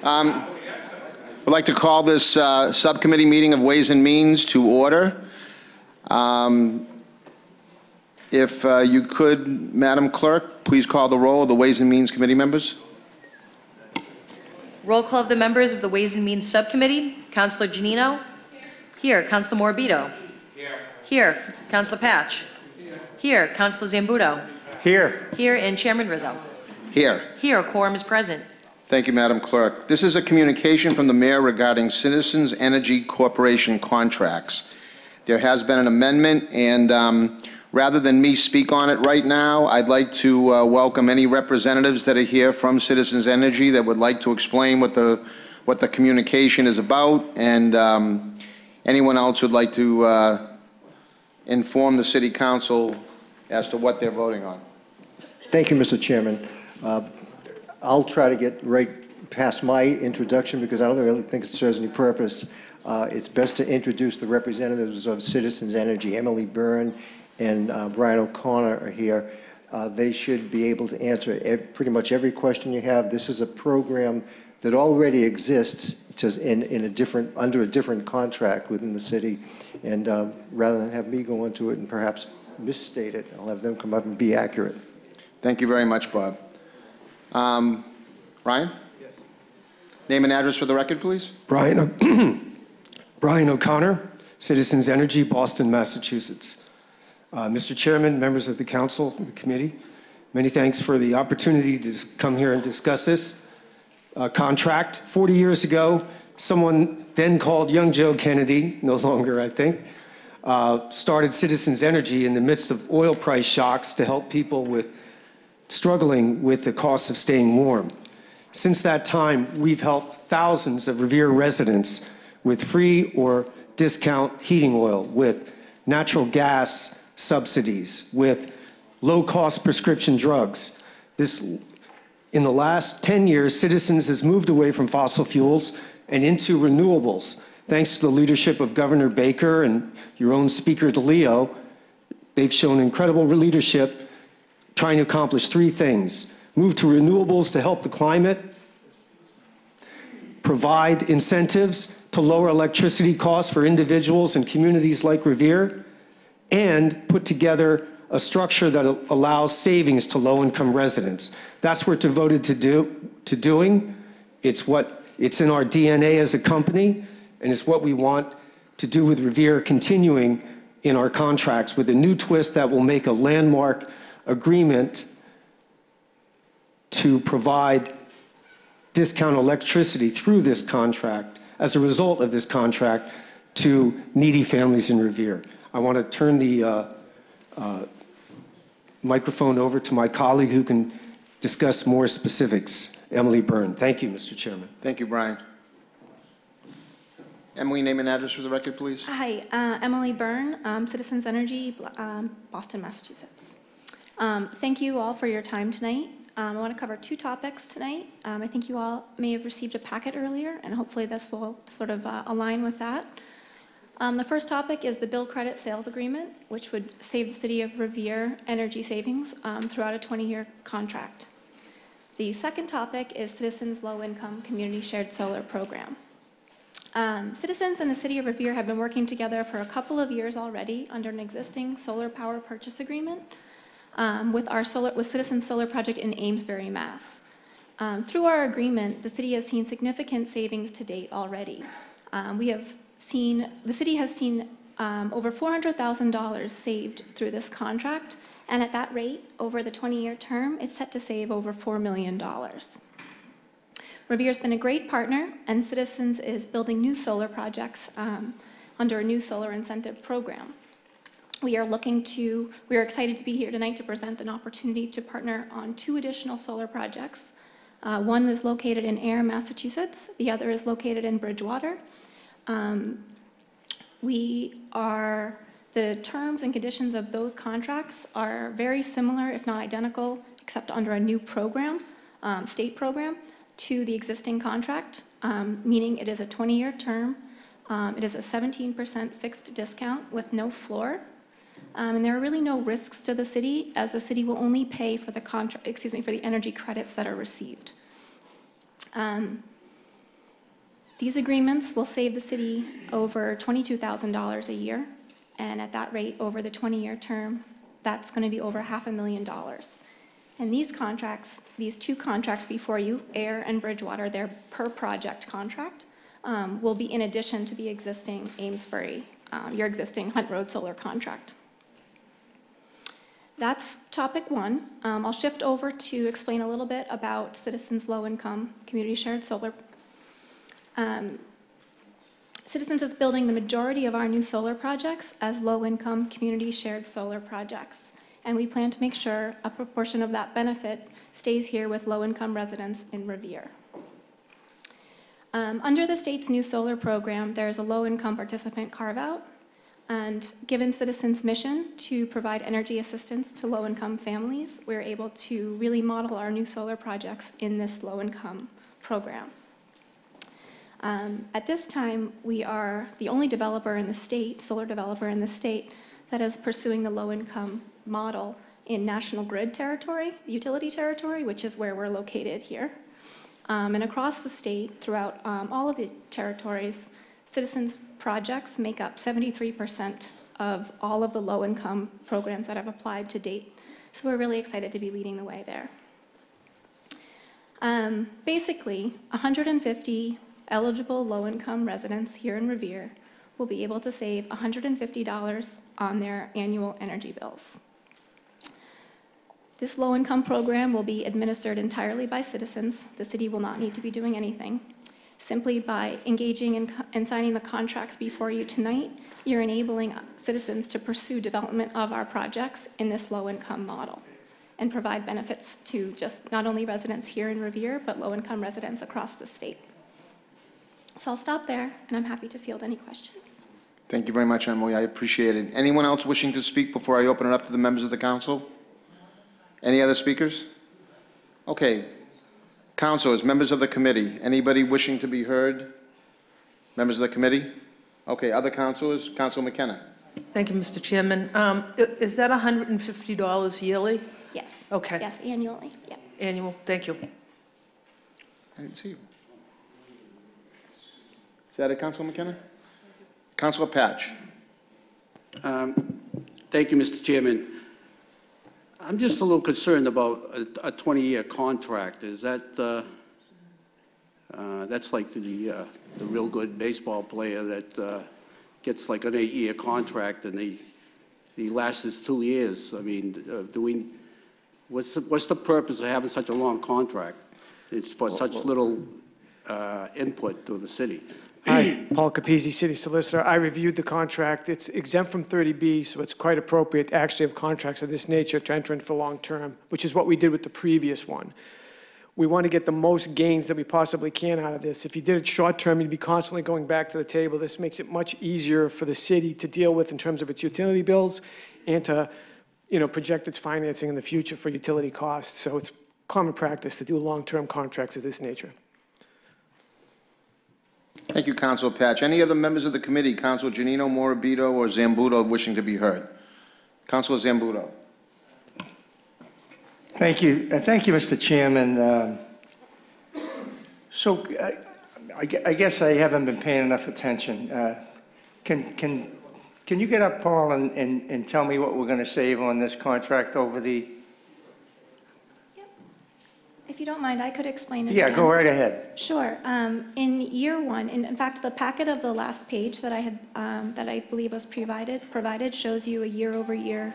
I'd like to call this subcommittee meeting of Ways and Means to order. If you could, Madam Clerk, please call the roll of the Ways and Means Committee members. Roll call of the members of the Ways and Means Subcommittee. Councilor Giannino? Here. Councilor Morabito? Here. Councilor Patch? Here. Councilor Zambuto? Here. Here. And Chairman Rizzo? Here. Here. A quorum is present. Thank you, Madam Clerk. This is a communication from the Mayor regarding Citizens Energy Corporation contracts. There has been an amendment, and rather than me speak on it right now, I'd like to welcome any representatives that are here from Citizens Energy that would like to explain what the communication is about, and anyone else who'd like to inform the City Council as to what they're voting on. Thank you, Mr. Chairman. I'll try to get right past my introduction because I don't really think it serves any purpose. It's best to introduce the representatives of Citizens Energy. Emily Byrne and Brian O'Connor are here. They should be able to answer pretty much every question you have. This is a program that already exists under a different contract within the city. And rather than have me go into it and perhaps misstate it, I'll have them come up and be accurate. Thank you very much, Bob. Brian? Yes. Name and address for the record, please. Brian O'Connor, Citizens Energy, Boston, Massachusetts. Mr. Chairman, members of the council, the committee, many thanks for the opportunity to come here and discuss this contract. 40 years ago, someone then called Young Joe Kennedy, no longer I think, started Citizens Energy in the midst of oil price shocks to help people struggling with the cost of staying warm. Since that time, we've helped thousands of Revere residents with free or discount heating oil, with natural gas subsidies, with low-cost prescription drugs. In the last 10 years, Citizens has moved away from fossil fuels and into renewables. Thanks to the leadership of Governor Baker and your own Speaker DeLeo, they've shown incredible leadership trying to accomplish three things: move to renewables to help the climate, provide incentives to lower electricity costs for individuals and communities like Revere, and put together a structure that allows savings to low-income residents. That's what we're devoted to doing. It's in our DNA as a company, and it's what we want to do with Revere, continuing in our contracts with a new twist that will make a landmark agreement to provide discount electricity through this contract, as a result of this contract, to needy families in Revere. I want to turn the microphone over to my colleague who can discuss more specifics, Emily Byrne. Thank you, Mr. Chairman. Thank you, Brian. Emily, name and address for the record, please. Hi, Emily Byrne, Citizens Energy, Boston, Massachusetts. Thank you all for your time tonight. I want to cover two topics tonight. I think you all may have received a packet earlier, and hopefully this will sort of align with that. The first topic is the bill credit sales agreement, which would save the city of Revere energy savings throughout a 20-year contract. The second topic is Citizens Low-Income Community Shared Solar Program. Citizens and the city of Revere have been working together for a couple of years already under an existing solar power purchase agreement with Citizens Solar Project in Amesbury, Mass. Through our agreement, the city has seen significant savings to date already. The city has seen over $400,000 saved through this contract, and at that rate, over the 20-year term, it's set to save over $4 million. Revere's been a great partner, and Citizens is building new solar projects under a new solar incentive program. We are excited to be here tonight to present an opportunity to partner on two additional solar projects. One is located in Ayer, Massachusetts. The other is located in Bridgewater. The terms and conditions of those contracts are very similar, if not identical, except under a new program, state program, to the existing contract, meaning it is a 20-year term. It is a 17% fixed discount with no floor. And there are really no risks to the city, as the city will only pay for the energy credits that are received. These agreements will save the city over $22,000 a year, and at that rate, over the 20-year term, that's going to be over $500,000. And these contracts, these two contracts before you, Air and Bridgewater, they're per project contract, will be in addition to the existing Amesbury, your existing Hunt Road Solar contract. That's topic one. I'll shift over to explain a little bit about Citizens Low Income Community Shared Solar. Citizens is building the majority of our new solar projects as low-income community shared solar projects. And we plan to make sure a proportion of that benefit stays here with low-income residents in Revere. Under the state's new solar program, there is a low-income participant carve-out. And given Citizens' mission to provide energy assistance to low-income families, we're able to really model our new solar projects in this low-income program. At this time, we are the only developer in the state, solar developer in the state, that is pursuing the low-income model in National Grid territory, utility territory, which is where we're located here. And across the state, throughout all of the territories, Citizens projects make up 73% of all of the low-income programs that have applied to date. So we're really excited to be leading the way there. Basically, 150 eligible low-income residents here in Revere will be able to save $150 on their annual energy bills. This low-income program will be administered entirely by Citizens. The city will not need to be doing anything. Simply by engaging and signing the contracts before you tonight, you're enabling Citizens to pursue development of our projects in this low-income model and provide benefits to just not only residents here in Revere, but low-income residents across the state. So I'll stop there, and I'm happy to field any questions. Thank you very much, Emily. I appreciate it. Anyone else wishing to speak before I open it up to the members of the council? Any other speakers? Okay. Councilors, members of the committee, anybody wishing to be heard? Members of the committee? Okay, other councilors? Councilor McKenna. Thank you, Mr. Chairman. Is that $150 yearly? Yes. Okay. Yes, annually, yeah. Annual, thank you. I didn't see you. Is that it, Councilor McKenna? Councilor Patch. Thank you, Mr. Chairman. I'm just a little concerned about a 20-year contract. Is that, that's like the real good baseball player that gets like an 8-year contract and he lasts 2 years. I mean, what's the purpose of having such a long contract? It's for such little input to the city. Hi, Paul Capizzi, City Solicitor. I reviewed the contract. It's exempt from 30B, so it's quite appropriate to actually have contracts of this nature to enter into for long term, which is what we did with the previous one. We want to get the most gains that we possibly can out of this. If you did it short term, you'd be constantly going back to the table. This makes it much easier for the city to deal with in terms of its utility bills and to, project its financing in the future for utility costs. So it's common practice to do long-term contracts of this nature. Thank you, Councilor Patch. Any other members of the committee, Councilor Janino, Morabito, or Zambuto, wishing to be heard? Councilor Zambuto. Thank you. Thank you, Mr. Chairman. So I guess I haven't been paying enough attention. Can you get up, Paul, and tell me what we're going to save on this contract over the... If you don't mind, I could explain it Yeah, again. go right ahead. Sure. In year one, in fact, the packet of the last page that I had, that I believe was provided shows you a year-over-year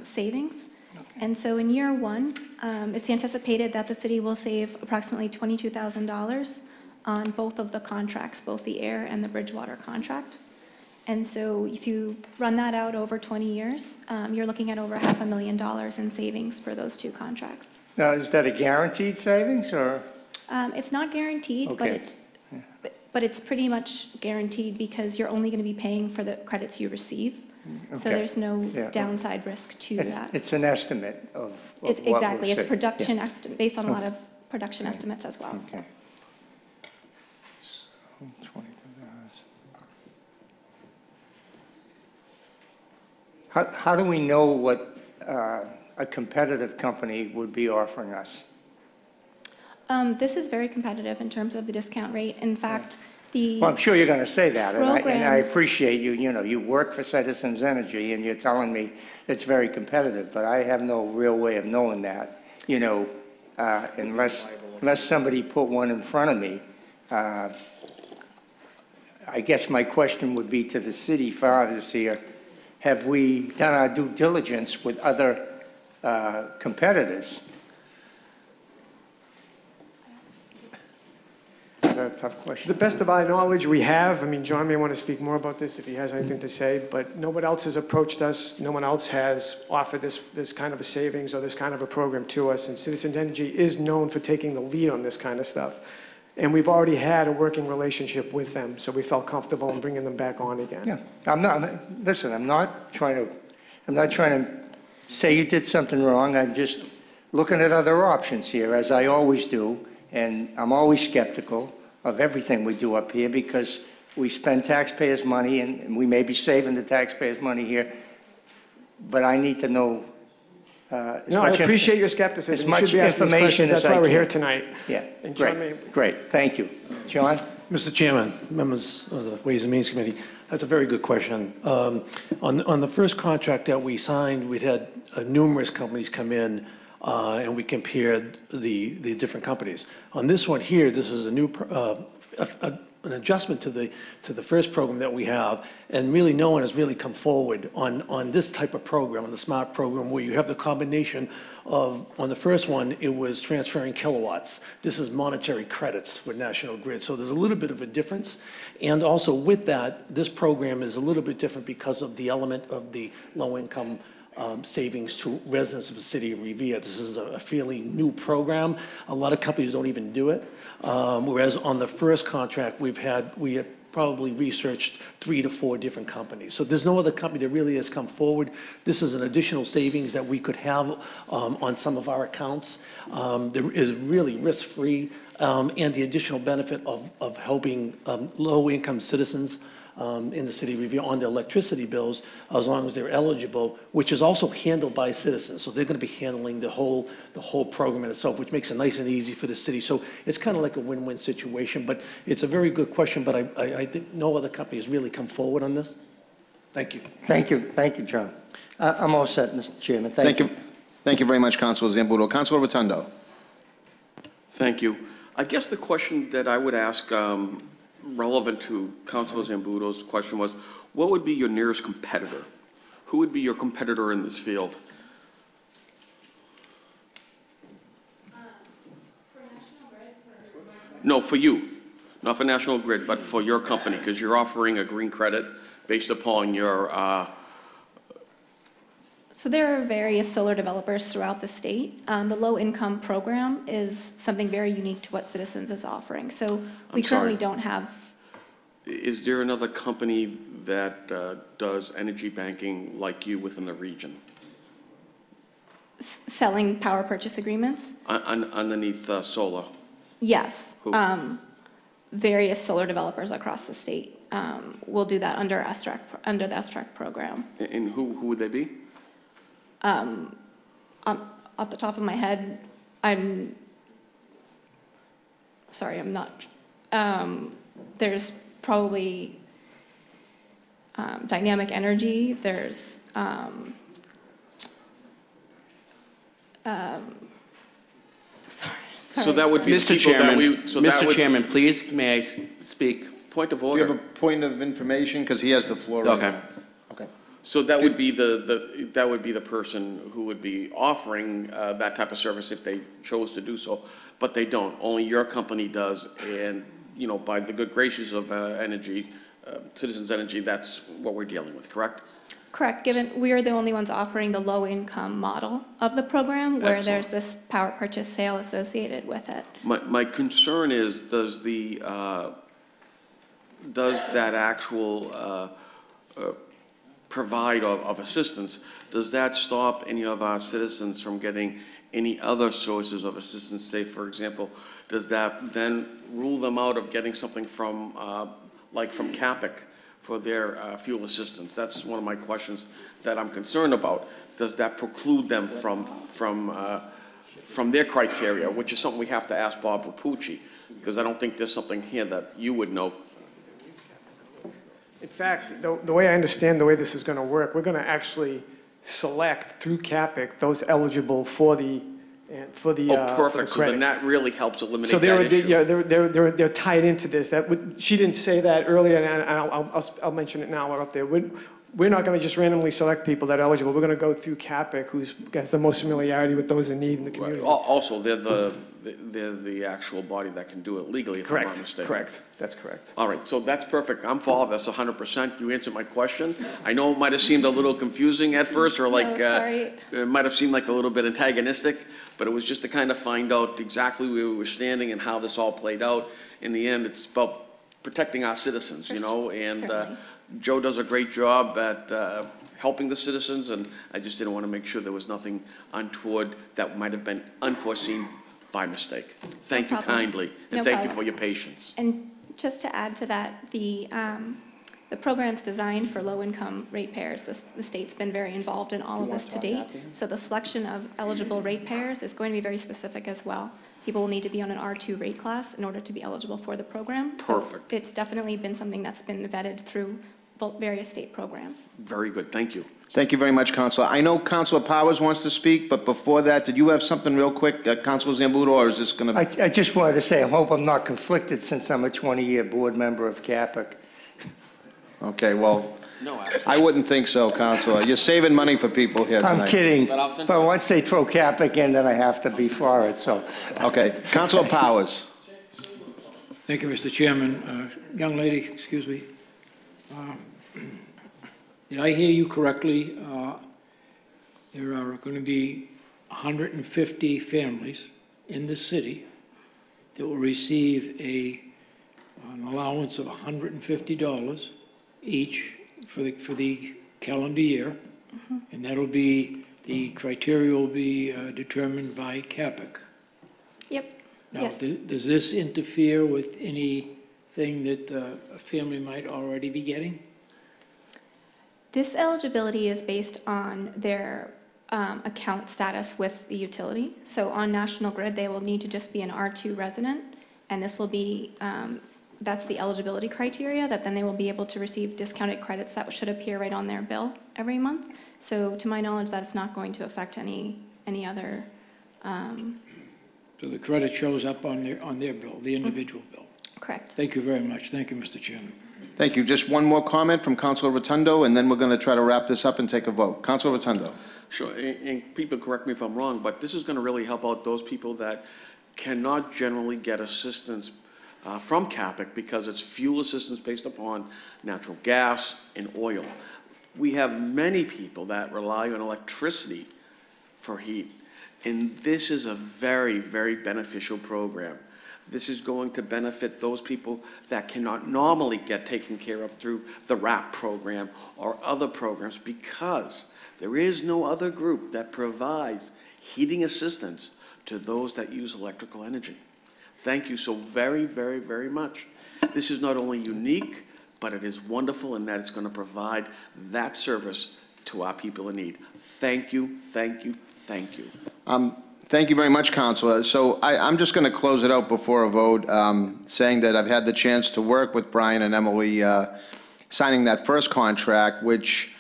savings. Okay. And so in year one, it's anticipated that the city will save approximately $22,000 on both of the contracts, both the Air and the Bridgewater contract. And so if you run that out over 20 years, you're looking at over $500,000 in savings for those two contracts. Now, is that a guaranteed savings, or? It's not guaranteed, Okay. but it's pretty much guaranteed because you're only going to be paying for the credits you receive. So Okay. there's no Yeah. downside risk to that. It's an estimate of what we'll Exactly. It's save. production Yeah. estimate, based on a lot of production estimates as well. Okay. So, 22,000. How do we know what a competitive company would be offering us? This is very competitive in terms of the discount rate. In fact, The Well, I'm sure you're going to say that, and I programs- appreciate you, you know, you work for Citizens Energy, and you're telling me it's very competitive, but I have no real way of knowing that, you know, unless somebody put one in front of me. I guess my question would be to the city fathers here, have we done our due diligence with other competitors? A tough To question. the best of our knowledge, we have. I mean, John may want to speak more about this if he has anything to say, but no one else has approached us. No one else has offered this kind of a savings or this kind of a program to us. And Citizens Energy is known for taking the lead on this kind of stuff. And we've already had a working relationship with them, so we felt comfortable in bringing them back on again. Yeah, I'm not trying to say you did something wrong. I'm just looking at other options here, as I always do, and I'm always skeptical of everything we do up here because we spend taxpayers' money, and we may be saving the taxpayers' money here, but I need to know No, I appreciate your skepticism. as You much should be asking these information questions. as That's why I we're here can. tonight. Yeah, And John great, thank you. John? Mr. Chairman, members of the Ways and Means Committee, that's a very good question. On the first contract that we signed, we'd had numerous companies come in, and we compared the different companies. On this one here, this is a new an adjustment to the first program that we have, and really no one has really come forward on this type of program, on the SMART program, where you have the combination of, on the first one, it was transferring kilowatts. This is monetary credits with National Grid, so there's a little bit of a difference. And also with that, this program is a little bit different because of the element of the low-income savings to residents of the city of Revere. This is a fairly new program. A lot of companies don't even do it. Whereas on the first contract, we have probably researched 3 to 4 different companies. So there's no other company that really has come forward. This is an additional savings that we could have on some of our accounts. There is really risk-free and the additional benefit of helping low-income citizens in the city of Revere on their electricity bills, as long as they're eligible, which is also handled by citizens. So they're going to be handling the whole program in itself, which makes it nice and easy for the city. So it's kind of like a win-win situation. But it's a very good question, but I think no other company has really come forward on this. Thank you. Thank you, John. I'm all set, Mr. Chairman. Thank you. Thank you very much, Councilor Zambudo. Councilor Rotundo. Thank you. I guess the question that I would ask, relevant to Councilor Zambudo's question, was, what would be your nearest competitor? Who would be your competitor in this field? For National Grid? No, for you. Not for National Grid, but for your company, because you're offering a green credit based upon your... So there are various solar developers throughout the state. The low-income program is something very unique to what Citizens is offering. So we currently don't have... Is there another company that does energy banking like you within the region? Selling power purchase agreements? Underneath solar? Yes. Who? Various solar developers across the state will do that under the STRAC program. And who would they be? Off the top of my head, I'm not. There's probably Dynamic Energy. There's sorry. So that would be Mr. people that Chairman, we... So that Mr. would, Chairman, please, may I speak? point of Do you have order. a point of information? Because he has the floor right Okay. now. Okay. So that would be that would be the person who would be offering that type of service if they chose to do so, but they don't. Only your company does, and you know, by the good graces of Citizens Energy, that's what we're dealing with. Correct? Correct, given we are the only ones offering the low-income model of the program where Excellent. there's this power purchase sale associated with it. My concern is, does that actual provide of assistance, does that stop any of our citizens from getting any other sources of assistance? Say, for example, does that then rule them out of getting something from, like from CAPIC for their fuel assistance? That's one of my questions that I'm concerned about. Does that preclude them from their criteria, which is something we have to ask Bob Rapucci, because I don't think there's something here that you would know In fact, the way I understand the way this is going to work, we're going to actually select through CAPIC those eligible for the Oh, for the perfect, so then credit. that really helps eliminate So that issue. yeah, they're tied into this. She didn't say that earlier, and I'll mention it now. We're up there. We're not going to just randomly select people that are eligible. We're going to go through CAPIC, who has the most familiarity with those in need in the community. Also, they're the actual body that can do it legally, if I'm not mistaken. Correct. That's correct. All right, so that's perfect. I'm for all of this 100%. You answered my question. I know it might have seemed a little confusing at first, or like, sorry. it might have seemed like a little bit antagonistic, but it was just to kind of find out exactly where we were standing and how this all played out. In the end, it's about protecting our citizens, you know, and Certainly. Joe does a great job at helping the citizens, and I just didn't want to make sure there was nothing untoward that might have been unforeseen by mistake. Thank you problem. kindly, and No thank you problem. for your patience. And just to add to that, the program's designed for low-income ratepayers. The state's been very involved in all of this to date. So the selection of eligible ratepayers is going to be very specific as well. People will need to be on an R2 rate class in order to be eligible for the program. Perfect. So it's definitely been something that's been vetted through various state programs. Very good, thank you. Thank you very much, Councilor. I know Councilor Powers wants to speak, but before that, did you have something real quick, Councilor Zambudo, or is this going to? I just wanted to say, I hope I'm not conflicted since I'm a 20-year board member of CAPIC. Okay, well, No, actually. I wouldn't think so, Councilor. You're saving money for people here tonight. I'm kidding, But I'll send but you- once they throw CAPIC in, then I have to be for it, so. Okay, Councilor Powers. Thank you, Mr. Chairman. Young lady, excuse me. Did I hear you correctly? There are going to be 150 families in the city that will receive an allowance of $150 each for the calendar year. And that'll be, the criteria will be determined by CAPIC. Yep. Now, Yes. does this interfere with anything that a family might already be getting? This eligibility is based on their account status with the utility. So on National Grid, they will need to just be an R2 resident, and this will be, that's the eligibility criteria, that then they will be able to receive discounted credits that should appear right on their bill every month. So to my knowledge, that's not going to affect any other. So the credit shows up on their bill, the individual bill? Correct. Thank you very much. Thank you, Mr. Chairman. Thank you. Just one more comment from Councilor Rotundo, and then we're going to try to wrap this up and take a vote. Councilor Rotundo. Sure, and people correct me if I'm wrong, but this is going to really help out those people that cannot generally get assistance from CAPIC because it's fuel assistance based upon natural gas and oil. We have many people that rely on electricity for heat, and this is a very, very beneficial program. This is going to benefit those people that cannot normally get taken care of through the RAP program or other programs, because there is no other group that provides heating assistance to those that use electrical energy. Thank you so very, very, very much. This is not only unique, but it is wonderful in that it's going to provide that service to our people in need. Thank you, thank you, thank you. Thank you very much, Councilor. So I'm just going to close it out before a vote, saying that I've had the chance to work with Brian and Emily signing that first contract, which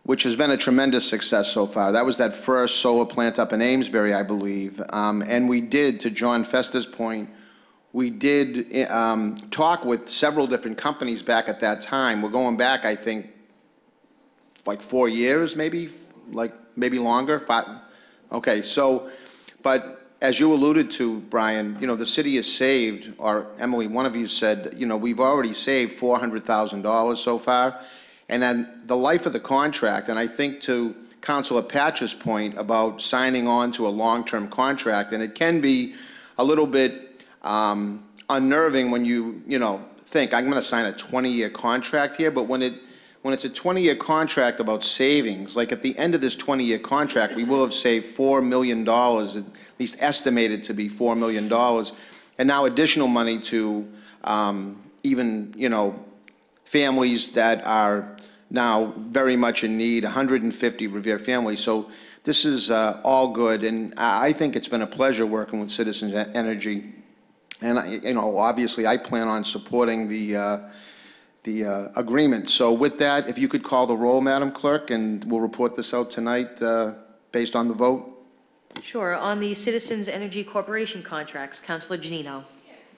has been a tremendous success so far. That was that first solar plant up in Amesbury, I believe. And we did, to John Fester's point, we did talk with several different companies back at that time. We're going back, I think, like 4 years, maybe, like maybe longer. 5. Okay, so, but as you alluded to, Brian, you know, the city has saved, or Emily, one of you said, you know, we've already saved $400,000 so far. And then the life of the contract, and I think to Councilor Patch's point about signing on to a long-term contract, and it can be a little bit unnerving when you think, I'm going to sign a 20-year contract here, but when it's a 20-year contract about savings, like at the end of this 20-year contract, we will have saved $4 million, at least estimated to be $4 million, and now additional money to even, families that are now very much in need, 150 Revere families. So this is all good, and I think it's been a pleasure working with Citizens Energy. And obviously, I plan on supporting the agreement. So with that, if you could call the roll, Madam Clerk, and we'll report this out tonight based on the vote. Sure. On the Citizens Energy Corporation contracts, Councilor Janino?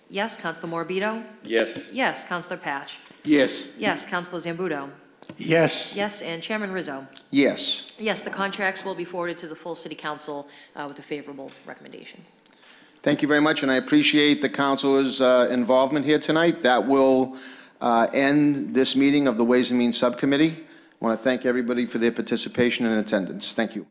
Yes. Councilor Morbido? Yes. Yes. Councilor Patch? Yes. Yes. Councilor Zambudo? Yes. Yes. And Chairman Rizzo? Yes. Yes, the contracts will be forwarded to the full City Council with a favorable recommendation. Thank you very much, and I appreciate the councilor's involvement here tonight. That will end this meeting of the Ways and Means Subcommittee. I want to thank everybody for their participation and attendance. Thank you.